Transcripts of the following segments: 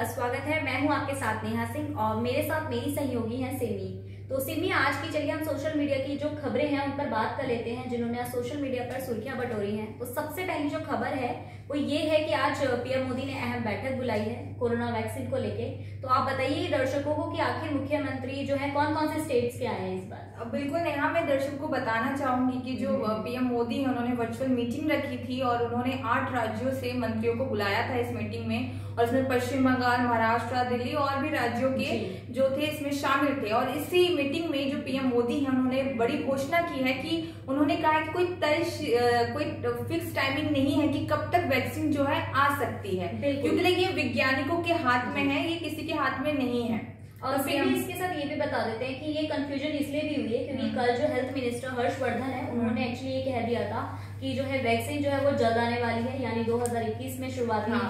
का स्वागत है। मैं हूं आपके साथ नेहा सिंह और मेरे साथ मेरी सहयोगी हैं सिमी। तो सिमी, आज की चलिए हम सोशल मीडिया की जो खबरें हैं उन पर बात कर लेते हैं जिन्होंने आज सोशल मीडिया पर सुर्खियां बटोरी हैं। तो सबसे पहली जो खबर है वो ये है कि आज पीएम मोदी ने अहम बैठक बुलाई है कोरोना वैक्सीन को लेके। तो आप बताइए दर्शकों को कि आखिर मुख्यमंत्री जो है कौन कौन से स्टेट्स के आए हैं इस बार। बिल्कुल नेहा, मैं दर्शकों को बताना चाहूंगी कि जो पीएम मोदी है उन्होंने वर्चुअल मीटिंग रखी थी और उन्होंने 8 राज्यों से मंत्रियों को बुलाया था इस मीटिंग में। और इसमें पश्चिम बंगाल, महाराष्ट्र, दिल्ली और भी राज्यों के जो थे इसमें शामिल थे। और इसी मीटिंग में जो पीएम मोदी है उन्होंने बड़ी घोषणा की है कि उन्होंने कहा है कि कोई फिक्स टाइमिंग नहीं है कि कब तक वैक्सीन जो है आ सकती है, क्योंकि ये वैज्ञानिकों के हाथ में है, ये किसी के हाथ में नहीं है। और फिर भी इसके साथ ये भी बता देते हैं कि ये कंफ्यूजन इसलिए भी हुई है क्योंकि कल जो हेल्थ मिनिस्टर हर्षवर्धन है उन्होंने एक्चुअली ये कह दिया था कि जो है वैक्सीन जो है वो जल्द आने वाली है, यानी 2021 में शुरुआत में आ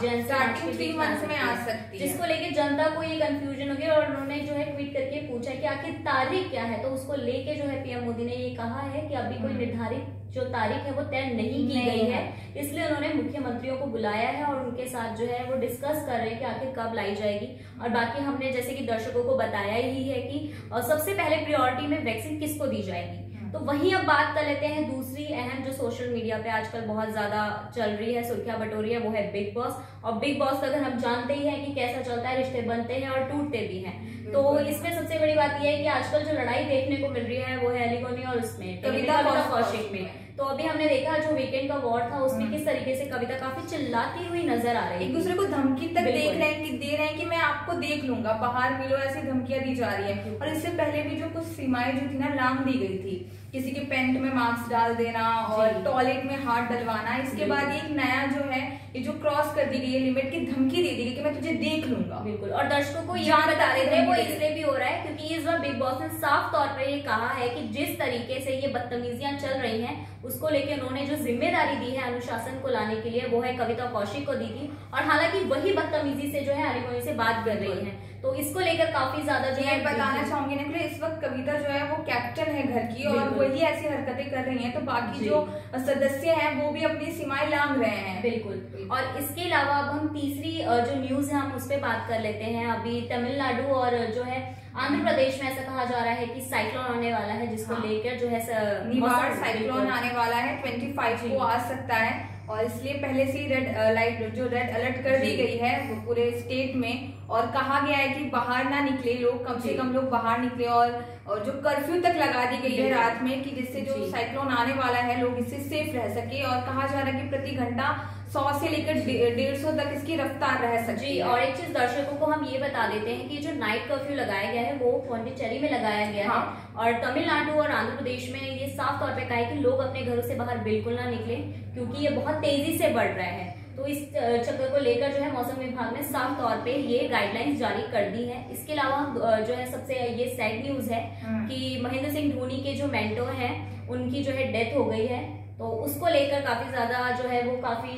सकती है, जिसको लेके जनता को ये कंफ्यूजन हो गया। और उन्होंने जो है ट्वीट करके पूछा कि आखिर तारीख क्या है, तो उसको लेके जो है पीएम मोदी ने ये कहा है कि अभी कोई निर्धारित जो तारीख है वो तय नहीं की गई है, इसलिए उन्होंने मुख्यमंत्रियों को बुलाया है और उनके साथ जो है वो डिस्कस कर रहे हैं कि आखिर कब लाई जाएगी। और बाकी हमने जैसे कि दर्शकों को बताया ही है कि सबसे पहले प्रायोरिटी में वैक्सीन किसको दी जाएगी। तो वहीं अब बात कर लेते हैं दूसरी अहम जो सोशल मीडिया पे आजकल बहुत ज्यादा चल रही है, सुर्खियां बटोरी है, वो है बिग बॉस। और बिग बॉस का अगर हम जानते ही हैं कि कैसा चलता है, रिश्ते बनते हैं और टूटते भी हैं। तो इसमें सबसे बड़ी बात यह है कि आजकल जो लड़ाई देखने को मिल रही है वो है अलीगोनी और उसमें कविता कौशिक में। तो अभी हमने देखा जो वीकेंड का वॉर था उसमें किस तरीके से कविता काफी चिल्लाती हुई नजर आ रही है, एक दूसरे को धमकी तक दे रहे हैं कि मैं आपको देख लूंगा, बाहर मिलो, ऐसी धमकियां दी जा रही है। और इससे पहले भी जो कुछ सीमाएं जो थी ना लांघ दी गई थी, किसी के पैंट में मास्क डाल देना और टॉयलेट में हाथ डलवाना। इसके बाद एक नया जो है ये जो क्रॉस कर दी गई है लिमिट की धमकी दे दी गई कि मैं तुझे देख लूंगा। बिल्कुल, और दर्शकों को ये बता रहे थे वो इसलिए भी हो रहा है क्योंकि इस बार बिग बॉस ने साफ तौर पर ये कहा है कि जिस तरीके से ये बदतमीजियां चल रही हैं उसको लेकर उन्होंने जो जिम्मेदारी दी है अनुशासन को लाने के लिए वो है कविता कौशिक को दी थी। और हालांकि वही बदतमीजी से जो है अलीगोनी से बात कर रही है, तो इसको लेकर काफी ज्यादा जो है बताना चाहूंगी ना, इस वक्त कविता जो है वो कैप्टन है घर की और वही ऐसी हरकतें कर रही हैं, तो बाकी जो सदस्य हैं वो भी अपनी सीमाएं लांघ रहे हैं। बिल्कुल। और इसके अलावा अब हम तीसरी जो न्यूज है हम उस पर बात कर लेते हैं। अभी तमिलनाडु और जो है आंध्र प्रदेश में ऐसा कहा जा रहा है कि साइक्लोन आने वाला है, जिसको लेकर जो है निवार साइक्लोन आने वाला है, 25 को आ सकता है। और इसलिए पहले से ही रेड अलर्ट कर दी गई है पूरे स्टेट में। और कहा गया है कि बाहर ना निकले लोग, कम से कम लोग बाहर निकले। और जो कर्फ्यू तक लगा दी गई है रात में कि जिससे जो साइक्लोन आने वाला है लोग इससे सेफ रह सके। और कहा जा रहा है कि प्रति घंटा 100 से लेकर 150 तक इसकी रफ्तार रह सकती है। और एक चीज दर्शकों को हम ये बता देते हैं कि जो नाइट कर्फ्यू लगाया गया है वो पौंडीचेरी में लगाया गया है। और तमिलनाडु और आंध्र प्रदेश में ये साफ तौर पे कहा है कि लोग अपने घरों से बाहर बिल्कुल ना निकले क्योंकि ये बहुत तेजी से बढ़ रहा है। तो इस चक्कर को लेकर जो है मौसम विभाग ने साफ तौर पे ये गाइडलाइंस जारी कर दी है। इसके अलावा जो है सबसे ये सैड न्यूज है कि महेंद्र सिंह धोनी के जो मेंटोर हैं उनकी जो है डेथ हो गई है। तो उसको लेकर काफी ज्यादा जो है वो काफी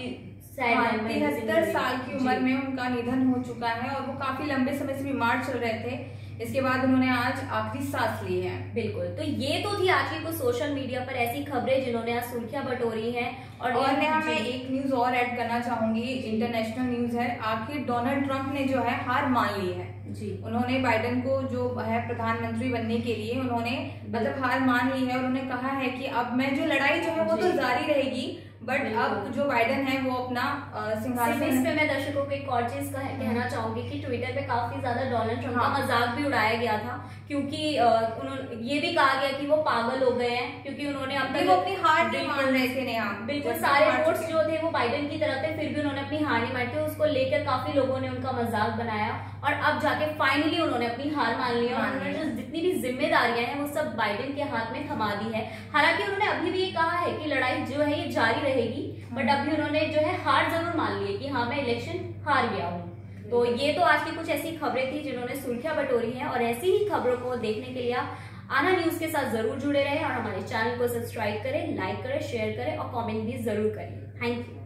73 साल की उम्र में उनका निधन हो चुका है और वो काफी लंबे समय से बीमार चल रहे थे। इसके बाद उन्होंने आज आखिरी सांस ली है। बिल्कुल, तो ये तो थी आज की कुछ सोशल मीडिया पर ऐसी खबरें जिन्होंने आज सुर्खियां बटोरी हैं। और मैं एक न्यूज और ऐड करना चाहूंगी, इंटरनेशनल न्यूज है। आखिर डोनाल्ड ट्रंप ने जो है हार मान ली है जी। उन्होंने बाइडेन को जो है प्रधानमंत्री बनने के लिए उन्होंने मतलब हार मान ली है। और उन्होंने कहा है कि अब मैं जो लड़ाई जो है वो तो जारी रहेगी, बट अब जो बाइडेन है वो अपना सिंहासन। इस पे मैं दर्शकों को एक और चीज कहना चाहूंगी कि ट्विटर पे काफी ज्यादा डोनाल्ड ट्रंप का मजाक भी उड़ाया गया था क्योंकि ये भी कहा गया कि वो पागल हो गए हैं क्योंकि उन्होंने अब तक अपनी हार नहीं मान रहे थे। बिल्कुल, सारे वोट्स जो थे वो बाइडेन की तरफ थे, फिर भी उन्होंने अपनी हार नहीं मानी थी। उसको लेकर काफी लोगों ने उनका मजाक बनाया और अब जाके फाइनली उन्होंने अपनी हार मान ली और उन्होंने जो जितनी भी जिम्मेदारियां हैं वो सब बाइडेन के हाथ में थमा दी है। हालांकि उन्होंने अभी भी ये कहा है कि लड़ाई जो है ये जारी रहेगी, बट अभी उन्होंने जो है हार जरूर मान ली है कि हाँ मैं इलेक्शन हार गया हूँ। तो ये तो आज की कुछ ऐसी खबरें थी जिन्होंने सुर्खियां बटोरी हैं। और ऐसी ही खबरों को देखने के लिए आना न्यूज के साथ जरूर जुड़े रहें और हमारे चैनल को सब्सक्राइब करें, लाइक करें, शेयर करें और कमेंट भी जरूर करें। Thank you.